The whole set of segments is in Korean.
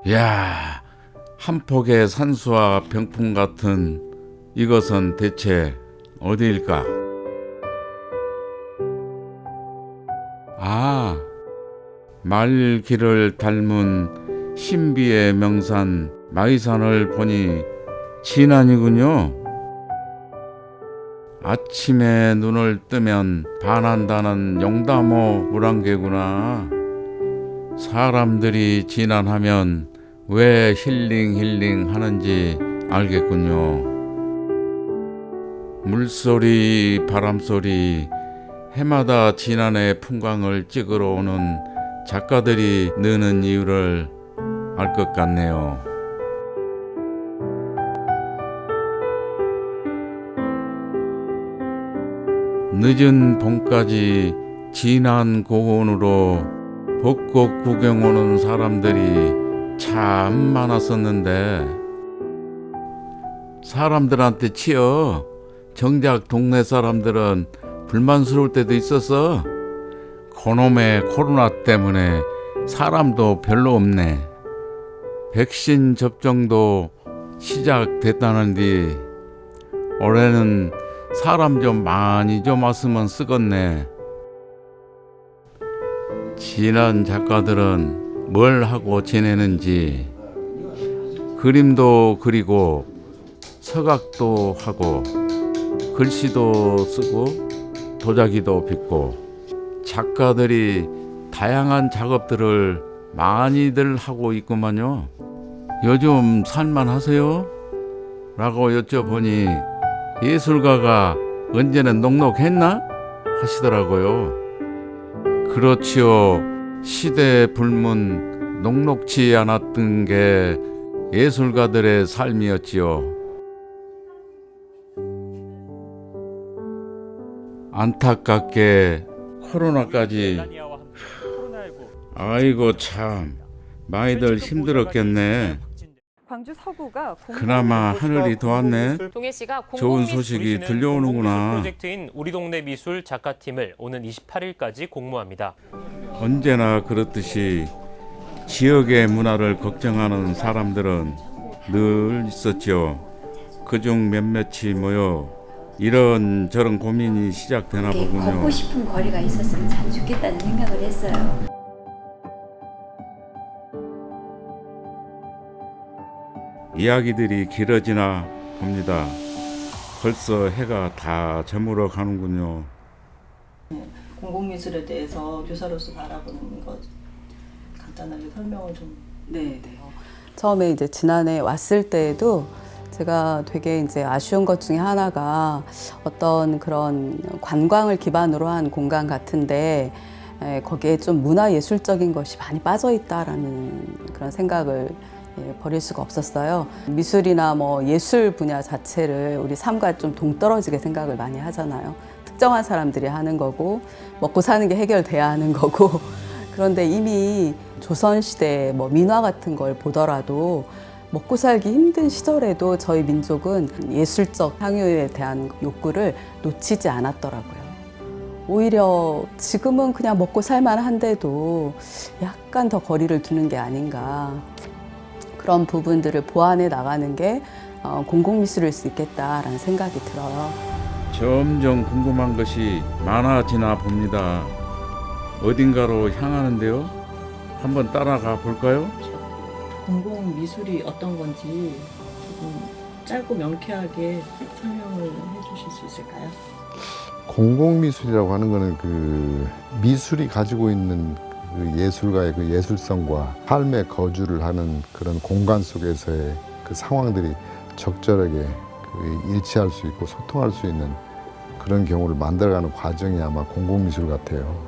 야, 한 폭의 산수와 병풍 같은 이것은 대체 어디일까? 아, 말길을 닮은 신비의 명산 마이산을 보니 진안이군요. 아침에 눈을 뜨면 반한다는 용담호 물안개구나. 사람들이 진안하면 왜 힐링 하는지 알겠군요. 물소리, 바람소리, 해마다 진안의 풍광을 찍으러 오는 작가들이 느는 이유를 알 것 같네요. 늦은 봄까지 진안 고원으로 벚꽃 구경 오는 사람들이 참 많았었는데 사람들한테 치여 정작 동네 사람들은 불만스러울 때도 있었어. 그놈의 코로나 때문에 사람도 별로 없네. 백신 접종도 시작됐다는데 올해는 사람 좀 많이 좀 왔으면 쓰겄네. 진안 작가들은 뭘 하고 지내는지 그림도 그리고 서각도 하고 글씨도 쓰고 도자기도 빚고 작가들이 다양한 작업들을 많이들 하고 있구만요. 요즘 살만하세요? 라고 여쭤보니 예술가가 언제는 녹록했나? 하시더라고요. 그렇지요. 시대 불문 녹록지 않았던 게 예술가들의 삶이었지요. 안타깝게 코로나까지. 아이고 참 많이들 힘들었겠네. 광주 서구가 그나마 하늘이 도왔네. 동해시가 좋은 소식이 들려오는구나. 프로젝트인 우리 동네 미술 작가팀을 오는 28일까지 공모합니다. 언제나 그렇듯이 지역의 문화를 걱정하는 사람들은 늘 있었죠. 그중 몇몇이 모여 이런저런 고민이 시작되나 보군요. 걷고 싶은 거리가 있었으면 참 좋겠다는 생각을 했어요. 이야기들이 길어지나 봅니다. 벌써 해가 다 저물어 가는군요. 공공미술에 대해서 교사로서 바라보는 것 간단하게 설명을 좀. 네. 처음에 이제 지난해 왔을 때에도 제가 되게 이제 아쉬운 것 중에 하나가 어떤 그런 관광을 기반으로 한 공간 같은데 거기에 좀 문화예술적인 것이 많이 빠져 있다라는 그런 생각을 버릴 수가 없었어요. 미술이나 뭐 예술 분야 자체를 우리 삶과 좀 동떨어지게 생각을 많이 하잖아요. 특정한 사람들이 하는 거고 먹고 사는 게 해결돼야 하는 거고 그런데 이미 조선시대 뭐 민화 같은 걸 보더라도 먹고 살기 힘든 시절에도 저희 민족은 예술적 향유에 대한 욕구를 놓치지 않았더라고요. 오히려 지금은 그냥 먹고 살만한데도 약간 더 거리를 두는 게 아닌가. 그런 부분들을 보완해 나가는 게 공공미술일 수 있겠다라는 생각이 들어요. 점점 궁금한 것이 많아지나 봅니다. 어딘가로 향하는데요. 한번 따라가 볼까요? 공공미술이 어떤 건지 조금 짧고 명쾌하게 설명을 해주실 수 있을까요? 공공미술이라고 하는 거는 그 미술이 가지고 있는 그 예술가의 그 예술성과 삶의 거주를 하는 그런 공간 속에서의 그 상황들이 적절하게 그 일치할 수 있고 소통할 수 있는 그런 경우를 만들어가는 과정이 아마 공공미술 같아요.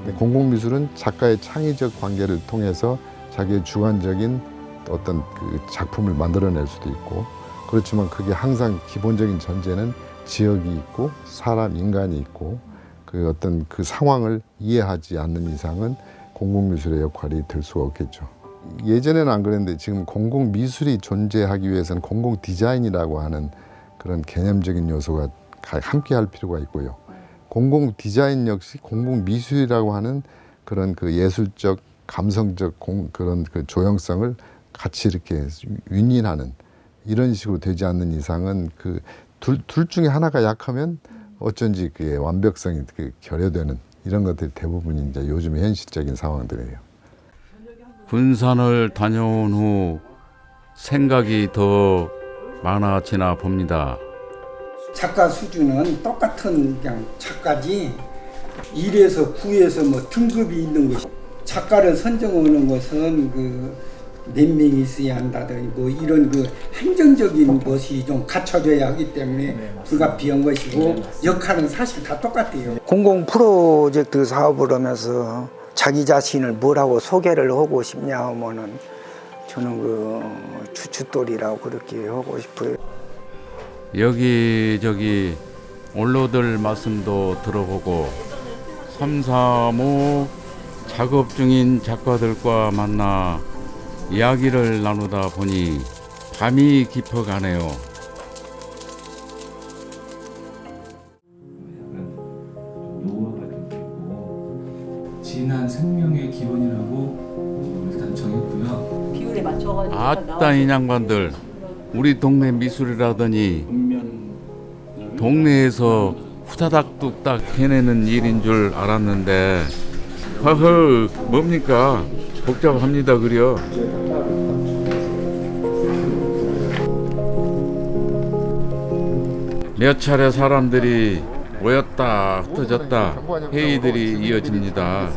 근데 공공미술은 작가의 창의적 관계를 통해서 자기의 주관적인 어떤 그 작품을 만들어낼 수도 있고 그렇지만 그게 항상 기본적인 전제는 지역이 있고 사람, 인간이 있고 그 어떤 그 상황을 이해하지 않는 이상은 공공미술의 역할이 될 수가 없겠죠. 예전에는 안 그랬는데 지금 공공미술이 존재하기 위해서는 공공디자인이라고 하는 그런 개념적인 요소가 함께 할 필요가 있고요. 공공디자인 역시 공공미술이라고 하는 그런 그 예술적 감성적 그런 그 조형성을 같이 이렇게 윈윈하는 이런 식으로 되지 않는 이상은 그 둘 중에 하나가 약하면 어쩐지 그의 완벽성이 그 결여되는 이런 것들이 대부분 이제 요즘의 현실적인 상황들이에요. 군산을 다녀온 후 생각이 더 많아지나 봅니다. 작가 수준은 똑같은 그냥 작가지 1에서 9에서 뭐 등급이 있는 것이 작가를 선정하는 것은 그 몇 명이 있어야 한다든지 뭐 이런 그 행정적인 것이 좀 갖춰져야 하기 때문에 불가피한 것이고 역할은 사실 다 똑같아요. 공공 프로젝트 사업을 하면서 자기 자신을 뭐라고 소개를 하고 싶냐 하면은 저는 그 추추돌이라고 그렇게 하고 싶어요. 여기저기 원로들 말씀도 들어보고 삼삼오오 작업 중인 작가들과 만나 이야기를 나누다 보니 밤이 깊어가네요. 노후가 좀 있고 진한 생명의 기원이라고 일단 정했고요. 비율에 맞춰가지고 아따 이 양반들 우리 동네 미술이라더니 동네에서 후다닥 뚝딱 해내는 일인 줄 알았는데 허허 뭡니까 복잡합니다 그려. 몇 차례 사람들이 모였다 흩어졌다 회의들이 이어집니다.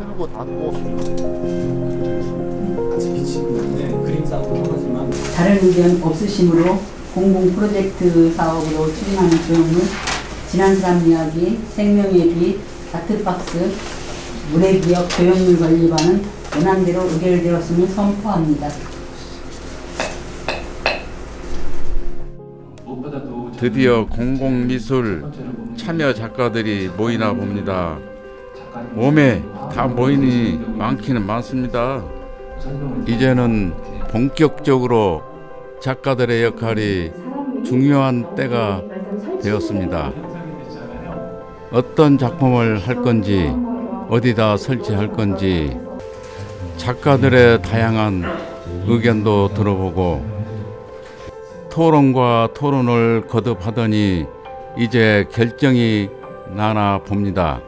다른 의견 없으시므로 공공 프로젝트 사업으로 추진하는 조형물, 지난 사람 이야기, 생명의 빛, 아트박스, 물의기억 조형물 관리반은 원안대로 의결되었음을 선포합니다. 드디어 공공미술 참여 작가들이 모이나 봅니다. 몸에 다 모이니 많기는 많습니다. 이제는 본격적으로 작가들의 역할이 중요한 때가 되었습니다. 어떤 작품을 할 건지 어디다 설치할 건지 작가들의 다양한 의견도 들어보고 토론과 토론을 거듭하더니 이제 결정이 나나 봅니다.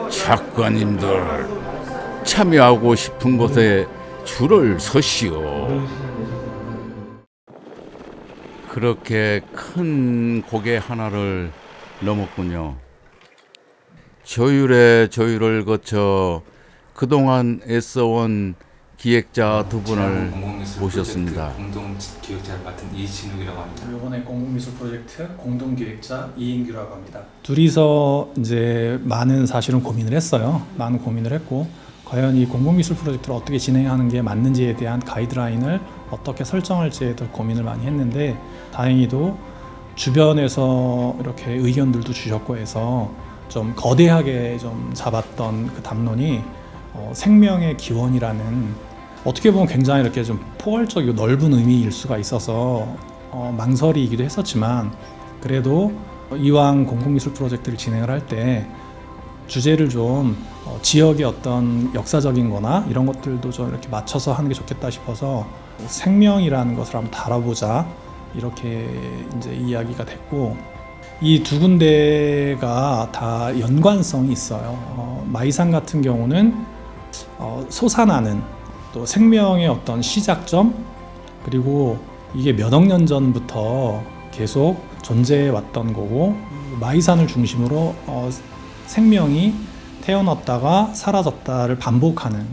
작가님들 참여하고 싶은 곳에 줄을 서시오. 그렇게 큰 고개 하나를 넘었군요. 조율의 조율을 거쳐 그동안 애써온 기획자 두 분을 모셨습니다. 공동 기획자를 맡은 이진욱이라고 합니다. 이번에 공공미술 프로젝트 공동 기획자 이인규라고 합니다. 둘이서 이제 많은 사실은 고민을 했어요. 많은 고민을 했고 과연 이 공공미술 프로젝트를 어떻게 진행하는 게 맞는지에 대한 가이드라인을 어떻게 설정할지에도 고민을 많이 했는데 다행히도 주변에서 이렇게 의견들도 주셨고 해서 좀 거대하게 좀 잡았던 그 담론이 생명의 기원이라는 어떻게 보면 굉장히 이렇게 좀 포괄적이고 넓은 의미일 수가 있어서 망설이기도 했었지만 그래도 이왕 공공미술 프로젝트를 진행을 할 때 주제를 좀 지역의 어떤 역사적인 거나 이런 것들도 좀 이렇게 맞춰서 하는 게 좋겠다 싶어서 생명이라는 것을 한번 다뤄보자 이렇게 이제 이야기가 됐고 이 두 군데가 다 연관성이 있어요. 마이산 같은 경우는 솟아나는 또 생명의 어떤 시작점 그리고 이게 몇 억 년 전부터 계속 존재해 왔던 거고 마이산을 중심으로 생명이 태어났다가 사라졌다를 반복하는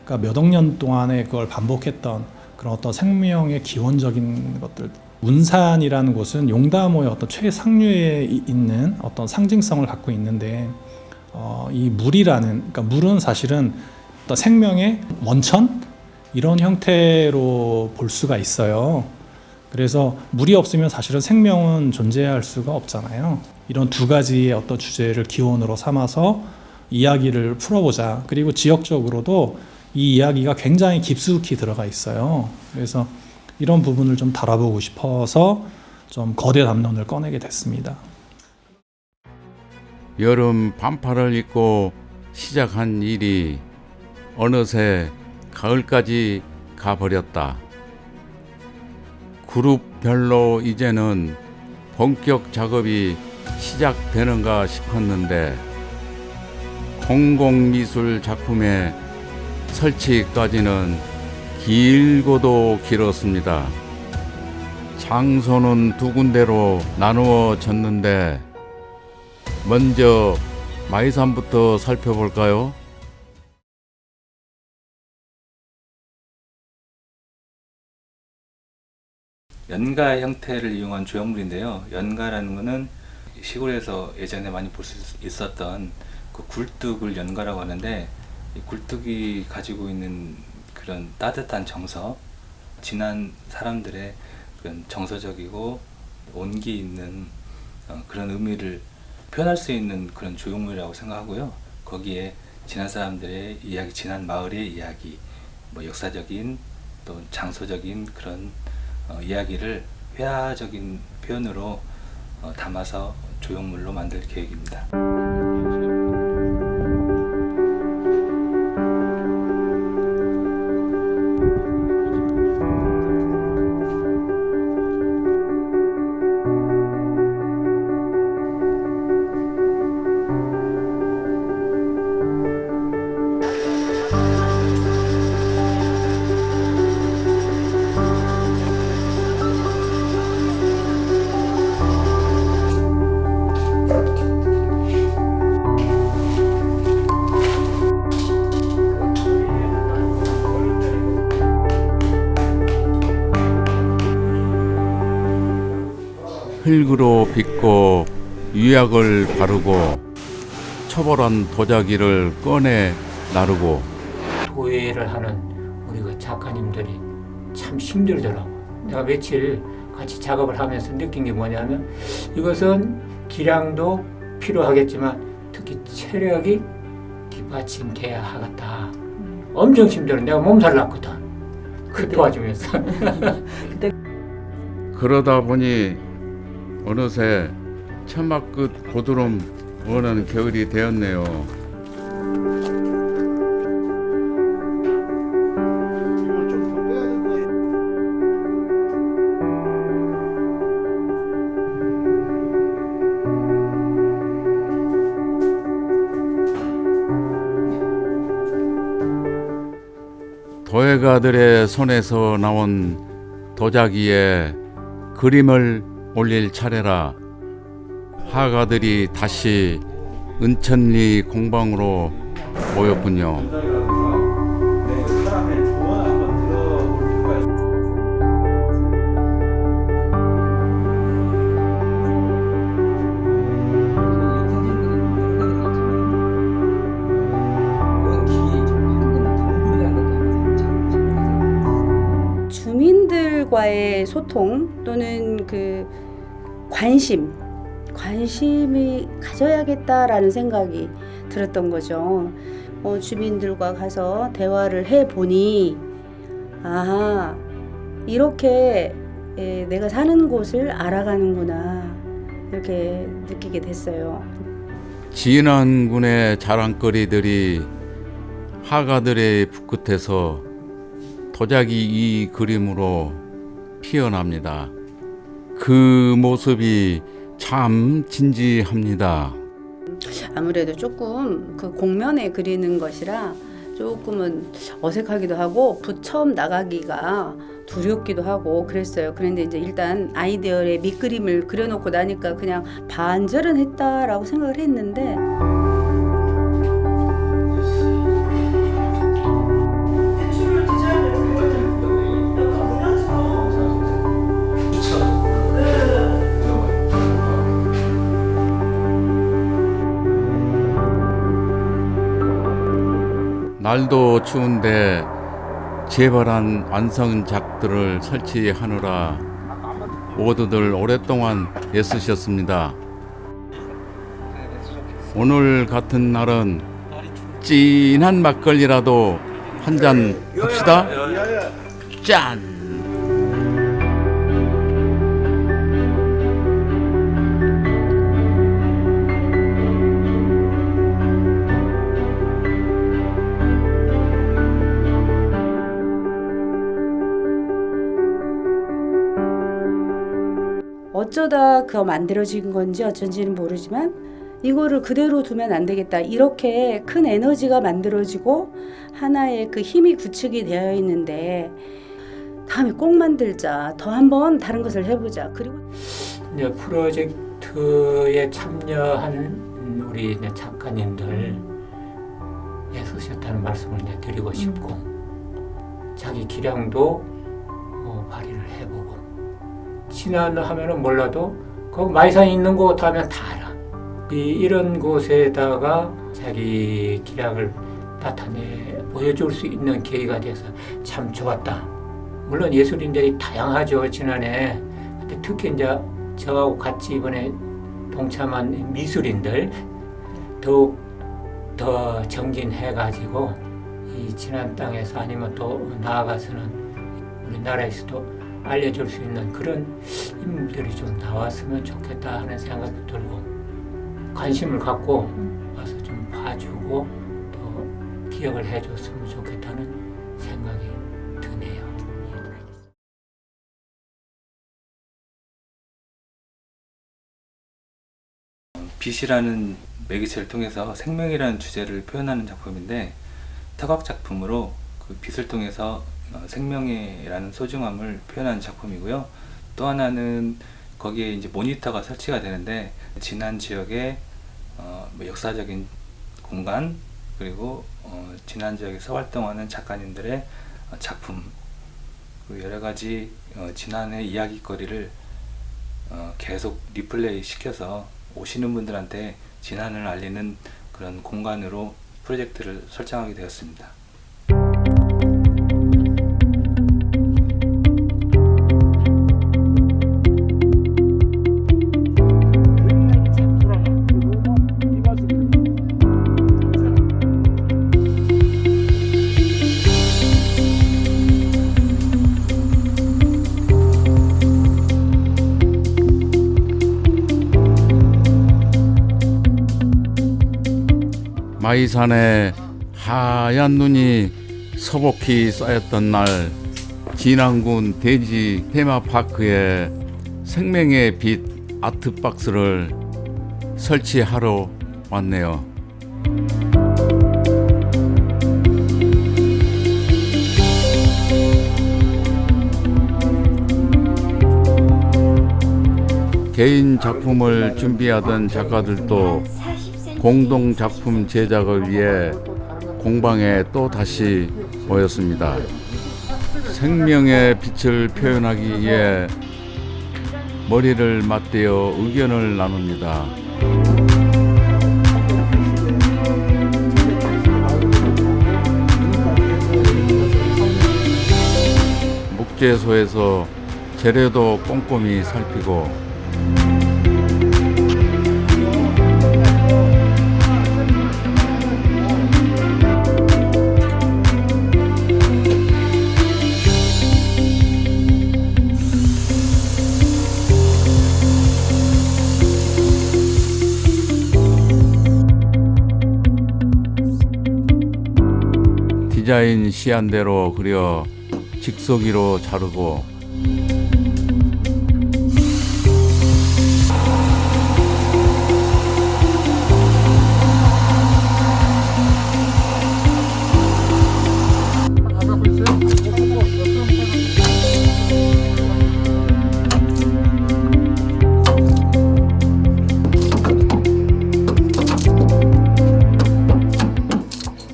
그러니까 몇 억 년 동안에 그걸 반복했던 그런 어떤 생명의 기원적인 것들 운산이라는 곳은 용담호의 어떤 최상류에 있는 어떤 상징성을 갖고 있는데 이 물이라는 그러니까 물은 사실은 어떤 생명의 원천 이런 형태로 볼 수가 있어요. 그래서 물이 없으면 사실은 생명은 존재할 수가 없잖아요. 이런 두 가지의 어떤 주제를 기원으로 삼아서 이야기를 풀어보자. 그리고 지역적으로도 이 이야기가 굉장히 깊숙이 들어가 있어요. 그래서 이런 부분을 좀 다뤄보고 싶어서 좀 거대 담론을 꺼내게 됐습니다. 여름 반팔을 입고 시작한 일이 어느새 가을까지 가버렸다. 그룹별로 이제는 본격 작업이 시작되는가 싶었는데 공공미술 작품의 설치까지는 길고도 길었습니다. 장소는 두 군데로 나누어졌는데 먼저 마이산부터 살펴볼까요? 연가 형태를 이용한 조형물인데요. 연가라는 것은 시골에서 예전에 많이 볼 수 있었던 그 굴뚝을 연가라고 하는데, 이 굴뚝이 가지고 있는 그런 따뜻한 정서, 지난 사람들의 그런 정서적이고 온기 있는 그런 의미를 표현할 수 있는 그런 조형물이라고 생각하고요. 거기에 지난 사람들의 이야기, 지난 마을의 이야기, 뭐 역사적인 또 장소적인 그런 이야기를 회화적인 표현으로 담아서 조형물로 만들 계획입니다. 흙으로 빚고 유약을 바르고 초벌한 도자기를 꺼내 나르고 도예를 하는 우리 그 작가님들이 참 힘들더라고. 내가 며칠 같이 작업을 하면서 느낀 게 뭐냐면 이것은 기량도 필요하겠지만 특히 체력이 뒷받침돼야 하겠다. 엄청 힘들어. 내가 몸살 났거든. 그 도와주면서. 그러다 보니 어느새 천막 끝 고드름 원하는 겨울이 되었네요. 도예가들의 손에서 나온 도자기에 그림을 올릴 차례라. 화가들이 다시 은천리 공방으로 모였군요. 주민들과의 소통 또는 그 관심이 가져야겠다라는 생각이 들었던 거죠. 주민들과 가서 대화를 해보니 아하, 이렇게 내가 사는 곳을 알아가는구나, 이렇게 느끼게 됐어요. 진안군의 자랑거리들이 화가들의 붓끝에서 도자기 이 그림으로 피어납니다. 그 모습이 참 진지합니다. 아무래도 조금 그 공면에 그리는 것이라 조금은 어색하기도 하고 붓 처음 나가기가 두렵기도 하고 그랬어요. 그런데 이제 일단 아이디어의 밑그림을 그려놓고 나니까 그냥 반절은 했다라고 생각을 했는데, 날도 추운데 재발한 완성작들을 설치하느라 모두들 오랫동안 애쓰셨습니다. 오늘 같은 날은 진한 막걸리라도 한 잔 합시다. 짠! 어쩌다 그거 만들어진 건지 어쩐지는 모르지만 이거를 그대로 두면 안 되겠다. 이렇게 큰 에너지가 만들어지고 하나의 그 힘이 구축이 되어 있는데 다음에 꼭 만들자. 더 한번 다른 것을 해보자. 그리고 이제 프로젝트에 참여한 우리 작가님들 애쓰셨다는 말씀을 이제 드리고 싶고 자기 기량도 발휘를 해보고 진안하면은 몰라도 거기 마이산 있는 곳 하면 다 알아. 이런 곳에다가 자기 기량을 나타내 보여줄 수 있는 계기가 돼서 참 좋았다. 물론 예술인들이 다양하죠. 지난해 근데 특히 이제 저하고 같이 이번에 동참한 미술인들 더욱 더 정진해가지고 이 지난 땅에서 아니면 또 나아가서는 우리나라에서도 알려줄 수 있는 그런 인물들이 좀 나왔으면 좋겠다 하는 생각도 들고 관심을 갖고 와서 좀 봐주고 또 기억을 해줬으면 좋겠다는 생각이 드네요. 빛이라는 매개체를 통해서 생명이라는 주제를 표현하는 작품인데 터각 작품으로 그 빛을 통해서 생명이라는 소중함을 표현하는 작품이고요. 또 하나는 거기에 이제 모니터가 설치가 되는데 진안 지역의 역사적인 공간 그리고 진안 지역에서 활동하는 작가님들의 작품 그리고 여러 가지 진안의 이야기거리를 계속 리플레이 시켜서 오시는 분들한테 진안을 알리는 그런 공간으로 프로젝트를 설정하게 되었습니다. 마이산에 하얀 눈이 서복히 쌓였던 날 진안군 대지 테마파크에 생명의 빛 아트박스를 설치하러 왔네요. 개인 작품을 준비하던 작가들도 공동 작품 제작을 위해 공방에 또 다시 모였습니다. 생명의 빛을 표현하기 위해 머리를 맞대어 의견을 나눕니다. 목재소에서 재료도 꼼꼼히 살피고 디자인 시안대로 그려 직소기로 자르고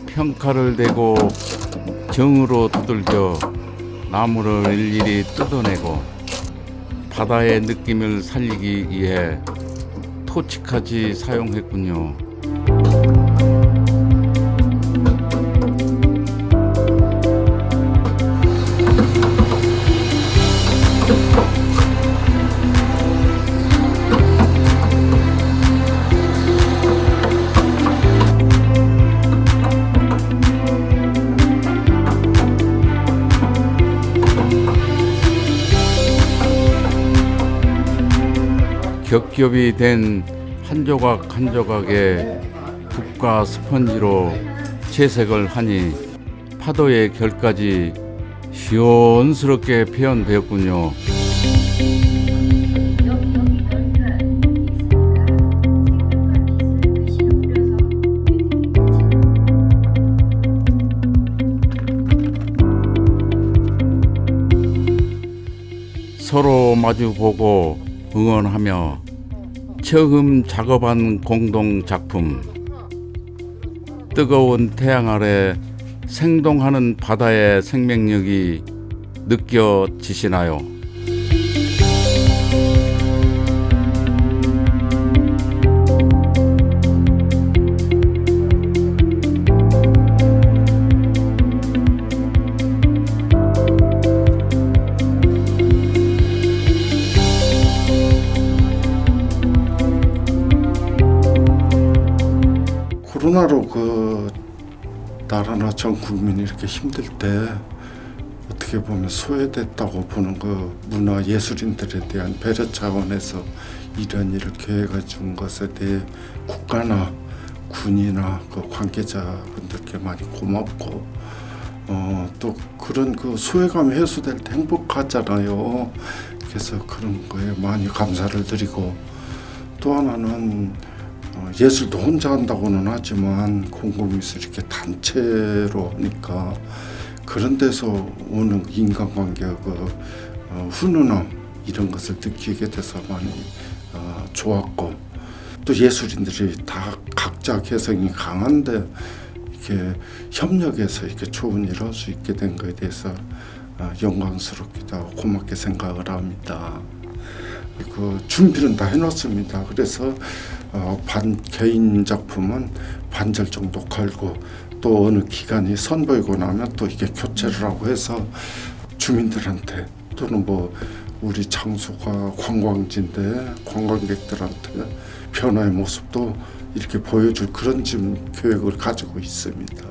평칼을 대고 정으로 두들겨 나무를 일일이 뜯어내고 바다의 느낌을 살리기 위해 토치까지 사용했군요. 겹겹이 된 한 조각 한 조각에 붓과 스펀지로 채색을 하니 파도의 결까지 시원스럽게 표현되었군요. 서로 마주보고 응원하며 처음 작업한 공동 작품. 뜨거운 태양 아래 생동하는 바다의 생명력이 느껴지시나요? 코로나로 그 나라나 전 국민이 이렇게 힘들 때 어떻게 보면 소외됐다고 보는 그 문화 예술인들에 대한 배려 차원에서 이런 일을 계획해 준 것에 대해 국가나 군이나 그 관계자분들께 많이 고맙고 또 그런 그 소외감이 해소될 때 행복하잖아요. 그래서 그런 거에 많이 감사를 드리고 또 하나는 예술도 혼자 한다고는 하지만 공공미술 이렇게 단체로 하니까 그런 데서 오는 인간관계의 훈훈함 이런 것을 느끼게 돼서 많이 좋았고 또 예술인들이 다 각자 개성이 강한데 이렇게 협력해서 이렇게 좋은 일을 할 수 있게 된 것에 대해서 영광스럽기도 하고 고맙게 생각을 합니다. 그 준비는 다 해놨습니다. 그래서 개인 작품은 반절 정도 걸고 또 어느 기간이 선보이고 나면 또 이게 교체를 하고 해서 주민들한테 또는 뭐 우리 장소가 관광지인데 관광객들한테 변화의 모습도 이렇게 보여줄 그런 지금 계획을 가지고 있습니다.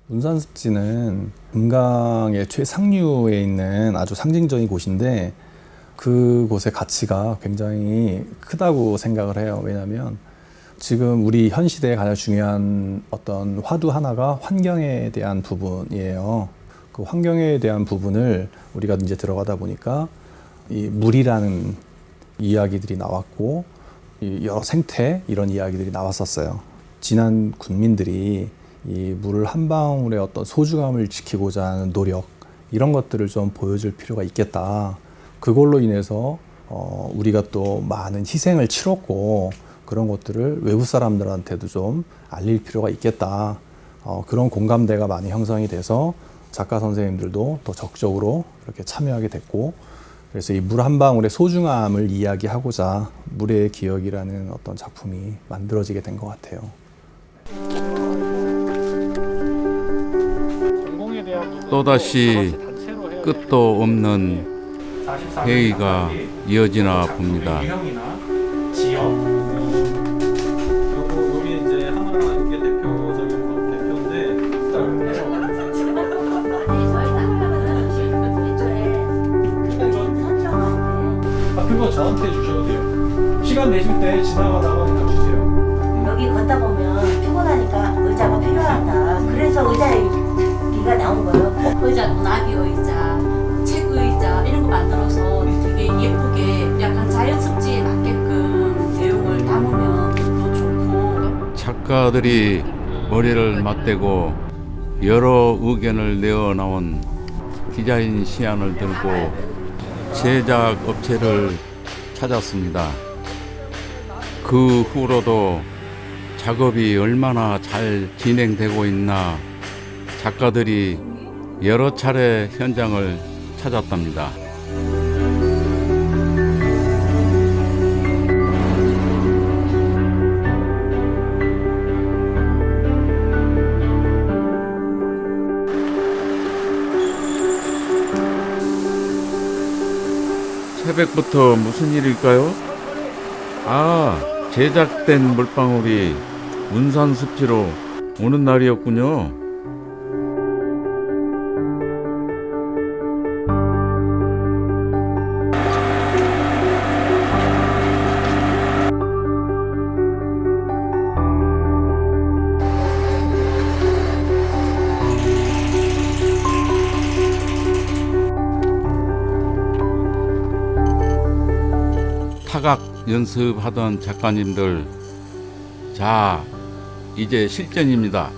운산습지는 금강의 최상류에 있는 아주 상징적인 곳인데 그곳의 가치가 굉장히 크다고 생각을 해요. 왜냐하면 지금 우리 현 시대에 가장 중요한 어떤 화두 하나가 환경에 대한 부분이에요. 그 환경에 대한 부분을 우리가 이제 들어가다 보니까 이 물이라는 이야기들이 나왔고 여러 생태 이런 이야기들이 나왔었어요. 지난 군민들이 이 물을 한 방울의 어떤 소중함을 지키고자 하는 노력 이런 것들을 좀 보여줄 필요가 있겠다. 그걸로 인해서 우리가 또 많은 희생을 치렀고 그런 것들을 외부 사람들한테도 좀 알릴 필요가 있겠다. 그런 공감대가 많이 형성이 돼서 작가 선생님들도 더 적극적으로 이렇게 참여하게 됐고 그래서 이 물 한 방울의 소중함을 이야기하고자 물의 기억이라는 어떤 작품이 만들어지게 된 것 같아요. 또다시 끝도 없는 회의가 이어지나 봅니다. 유형이나 지역 여기 이제 하나 이게 대표적인 대표인데 그거 저한테 주셔도 돼요. 시간 내실 때 지나가다가 그냥 주세요. 여기 걷다 보면 피곤하니까 의자가 필요하다. 그래서 의자가 나온 거예요. 의자도 나비 의자, 책 의자 이런 거 만들어서 되게 예쁘게 약간 자연습지에 맞게끔 내용을 담으면 더 좋고. 작가들이 머리를 맞대고 여러 의견을 내어 나온 디자인 시안을 들고 제작 업체를 찾았습니다. 그 후로도 작업이 얼마나 잘 진행되고 있나 작가들이 여러 차례 현장을 찾았답니다. 새벽부터 무슨 일일까요? 제작된 물방울이 운산습지로 오는 날이었군요. 타각 연습하던 작가님들, 자, 이제 실전입니다.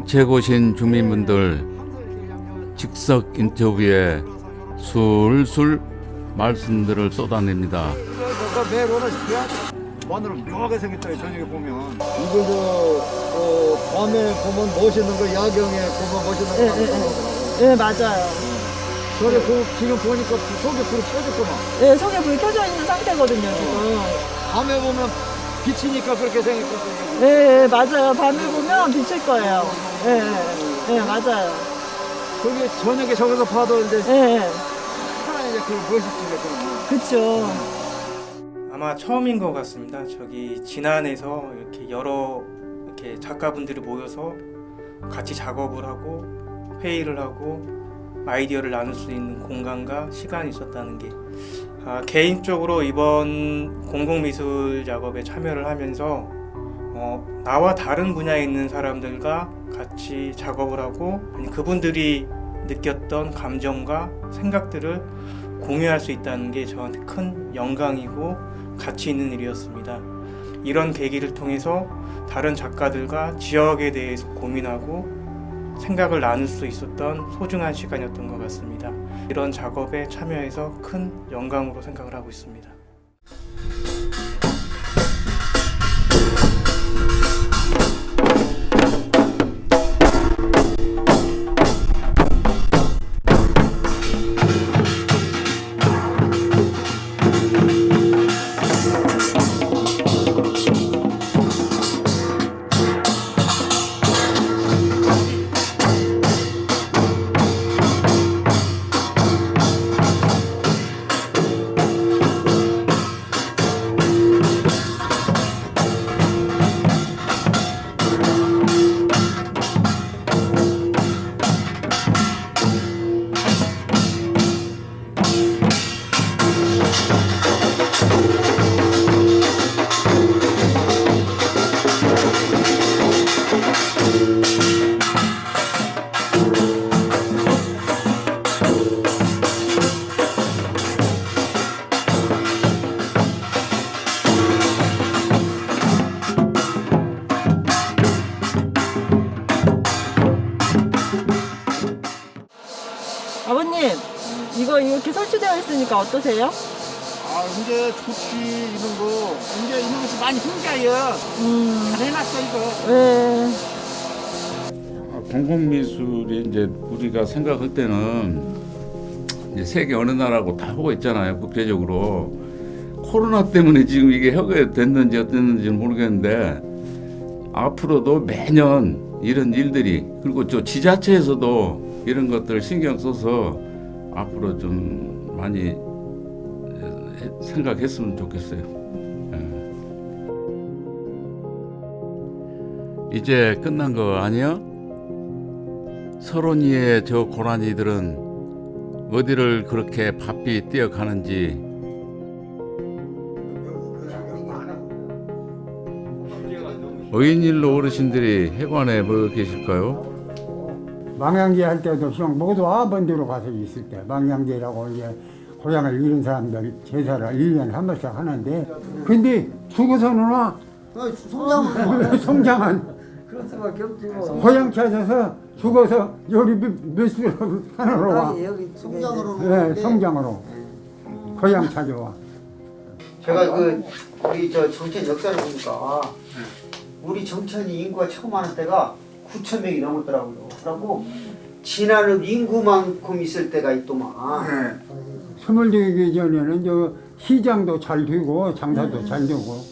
산책 오신 주민분들 즉석 인터뷰에 술술 말씀들을 쏟아냅니다. 마늘은 묘하게 생겼다. 저녁에 보면 이거 밤에 보면 멋있는 거, 야경에 보면 멋있는 거. 네, 맞아요. 저게 지금 보니까 속에 불이 켜졌구만. 네, 속에 불이 켜져 있는 상태거든요, 지금. 밤에 보면 비치니까 그렇게 생겼거든요. 네, 맞아요. 밤에 보면 비칠 거예요. 네, 네, 맞아요. 그게 저녁에 저기서 봐도 이제 네, 살아야 그 멋있지, 그쵸. 아마 처음인 것 같습니다. 저기 진안에서 이렇게 여러 이렇게 작가분들이 모여서 같이 작업을 하고 회의를 하고 아이디어를 나눌 수 있는 공간과 시간이 있었다는 게 개인적으로 이번 공공미술 작업에 참여를 하면서 나와 다른 분야에 있는 사람들과 같이 작업을 하고 그분들이 느꼈던 감정과 생각들을 공유할 수 있다는 게 저한테 큰 영광이고 가치 있는 일이었습니다. 이런 계기를 통해서 다른 작가들과 지역에 대해서 고민하고 생각을 나눌 수 있었던 소중한 시간이었던 것 같습니다. 이런 작업에 참여해서 큰 영광으로 생각을 하고 있습니다. 아버님, 이거 이렇게 설치되어 있으니까 어떠세요? 이제 좋지, 이런 거. 이제 이런 것이 많이 흥겨요. 잘 해놨어, 이거. 네. 공공미술이 이제 우리가 생각할 때는 이제 세계 어느 나라고 다 하고 있잖아요, 국제적으로. 코로나 때문에 지금 이게 허가 됐는지 어땠는지는 모르겠는데 앞으로도 매년 이런 일들이, 그리고 저 지자체에서도 이런 것들 신경 써서 앞으로 좀 많이 생각했으면 좋겠어요. 이제 끝난 거 아니야? 서론이의 저 고라니들은 어디를 그렇게 바삐 뛰어가는지 어인일로 어르신들이 해관에 뭐 계실까요? 망향제 할 때도 형 모두 아버지로 가서 있을 때 망향제라고 이제 고향을 잃은 사람들 제사를 1년에 한 번씩 하는데 근데 죽어서는 와 성장은 그럴 수밖에 없지 뭐. 고향 찾아서 죽어서 여기 몇수로 하나로 와. 여기 성장으로. 네, 성장으로 고향 찾아와. 제가 우리 정천 역사를 보니까 우리 정천이 인구가 처음 많은 때가 9,000명이 넘었더라고요. 그리고 진안읍 인구만큼 있을 때가 있더만. 스물 되기 전에는 저 시장도 잘 되고 장사도 잘 되고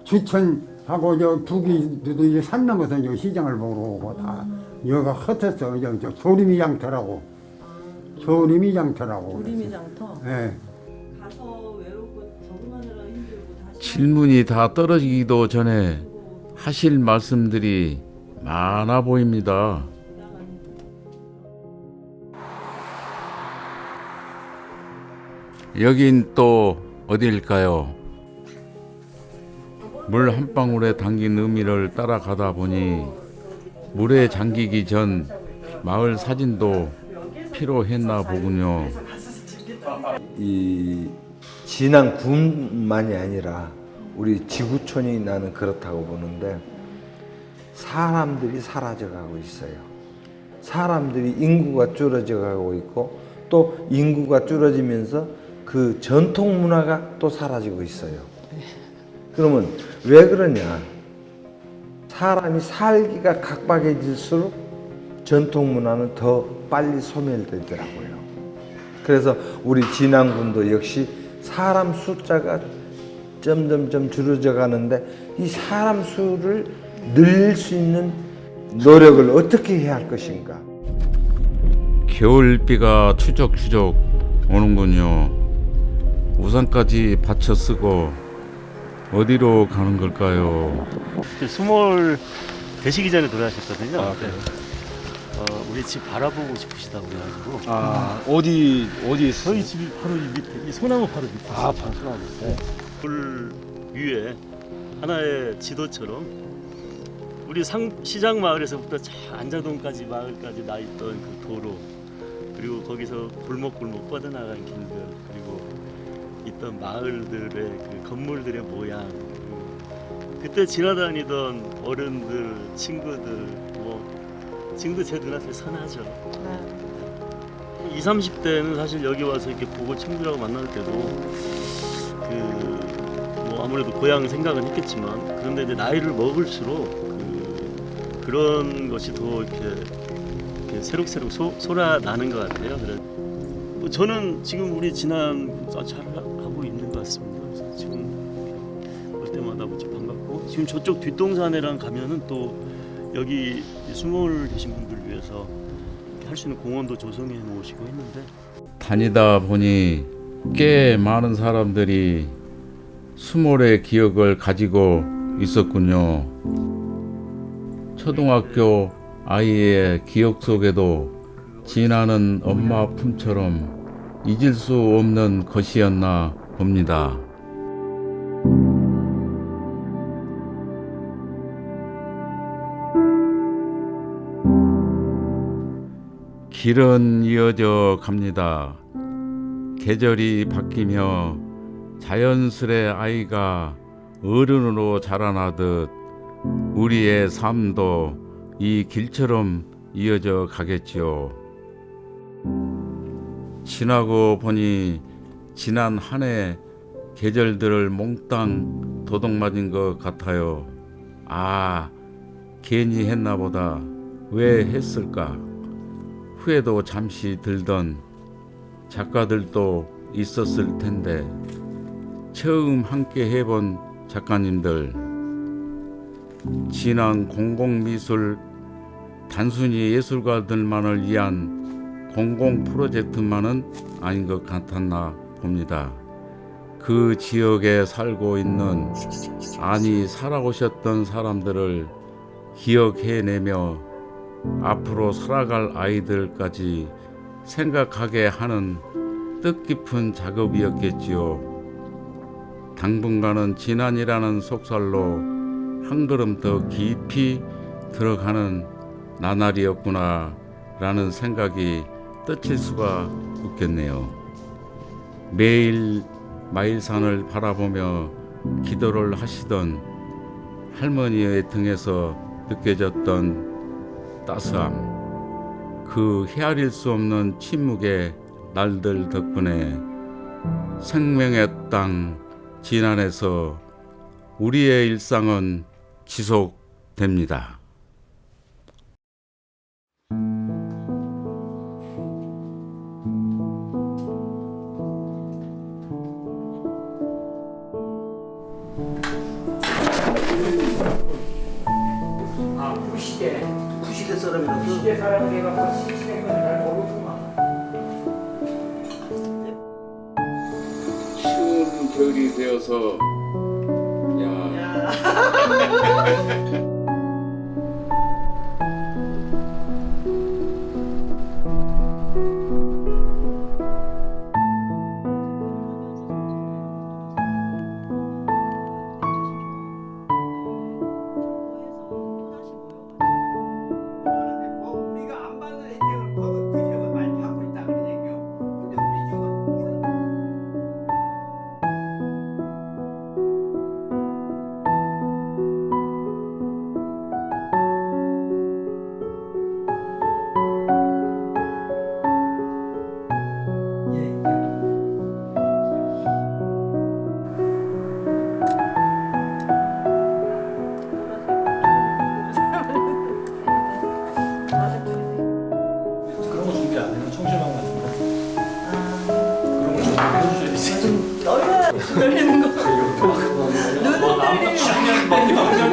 주천하고 저 북이도 이제 산 넘어서 저 시장을 보러 오고 다 여가 헛었어. 저 조림이 장터라고. 조림이 장터라고. 조림이 장터. 네. 가서 외롭고 적응하느라 힘들고 다시. 질문이 다 떨어지기도 전에 하실 말씀들이 많아 보입니다. 여긴 또 어디일까요? 물 한 방울에 담긴 의미를 따라가다 보니 물에 잠기기 전 마을 사진도 필요했나 보군요. 이 진안군만이 아니라 우리 지구촌이 나는 그렇다고 보는데 사람들이 사라져가고 있어요. 사람들이 인구가 줄어져가고 있고 또 인구가 줄어지면서 그 전통 문화가 또 사라지고 있어요. 그러면 왜 그러냐? 사람이 살기가 각박해질수록 전통 문화는 더 빨리 소멸되더라고요. 그래서 우리 진안군도 역시 사람 숫자가 점점점 줄어져 가는데 이 사람 수를 늘릴 수 있는 노력을 어떻게 해야 할 것인가? 겨울비가 추적추적 오는군요. 우산까지 받쳐 쓰고 어디로 가는 걸까요? 수몰 되시기 전에 돌아가셨거든요. 아, 그래요? 우리 집 바라보고 싶으시다고 그래가지고. 어디 저희 집이 바로 이 밑에, 이 소나무 바로 밑에. 바로 소나무. 네. 물 위에 하나의 지도처럼 우리 시장 마을에서부터 저 안자동까지 마을까지 나 있던 그 도로, 그리고 거기서 골목골목 뻗어나간 길들, 그리고 있던 마을들의 그 건물들의 모양, 그때 지나다니던 어른들, 친구들, 지금도 제 눈앞에 선하죠. 20, 30대는 사실 여기 와서 이렇게 보고 친구들하고 만날 때도 아무래도 고향 생각은 했겠지만, 그런데 이제 나이를 먹을수록 그런 것이 더 이렇게 새록새록 솟아나는 것 같아요. 그래 저는 지금 우리 진안 잘 하고 있는 것 같습니다. 그래서 지금 올 때마다 무척 반갑고, 지금 저쪽 뒷동산에랑 가면은 또 여기 수몰 되신 분들을 위해서 할 수 있는 공원도 조성해 놓으시고 했는데, 다니다 보니 꽤 많은 사람들이 수몰의 기억을 가지고 있었군요. 초등학교 아이의 기억 속에도 진아는 엄마 품처럼 잊을 수 없는 것이었나 봅니다. 길은 이어져 갑니다. 계절이 바뀌며 자연스레 아이가 어른으로 자라나듯 우리의 삶도 이 길처럼 이어져 가겠지요. 지나고 보니 지난 한 해 계절들을 몽땅 도둑맞은 것 같아요. 괜히 했나 보다. 왜 했을까? 후회도 잠시 들던 작가들도 있었을 텐데, 처음 함께 해본 작가님들, 진안 공공미술 단순히 예술가들만을 위한 공공 프로젝트만은 아닌 것 같았나 봅니다. 그 지역에 살고 있는, 살아오셨던 사람들을 기억해내며 앞으로 살아갈 아이들까지 생각하게 하는 뜻깊은 작업이었겠지요. 당분간은 진안이라는 속살로 한 걸음 더 깊이 들어가는 나날이었구나 라는 생각이 떠칠 수가 없겠네요. 매일 마일산을 바라보며 기도를 하시던 할머니의 등에서 느껴졌던 따스함, 그 헤아릴 수 없는 침묵의 날들 덕분에 생명의 땅 진안에서 우리의 일상은 지속됩니다. 구시대 사람이라서. 구시대 사람을 해갖고 시시된 건 잘 모르구만. 추운 겨울이 되어서 떨리는 거.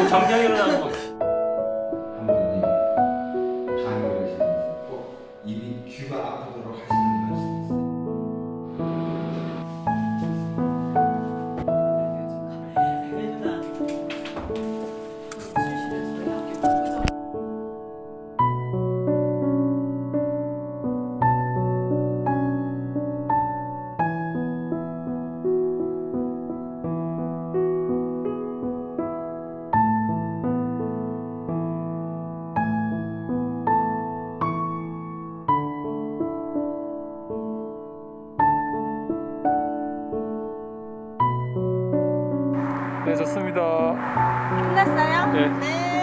경쟁 일어나는 거. 입이 귀가 아프도록 하시는 말씀 네, 좋습니다. 끝났어요? 네. 네.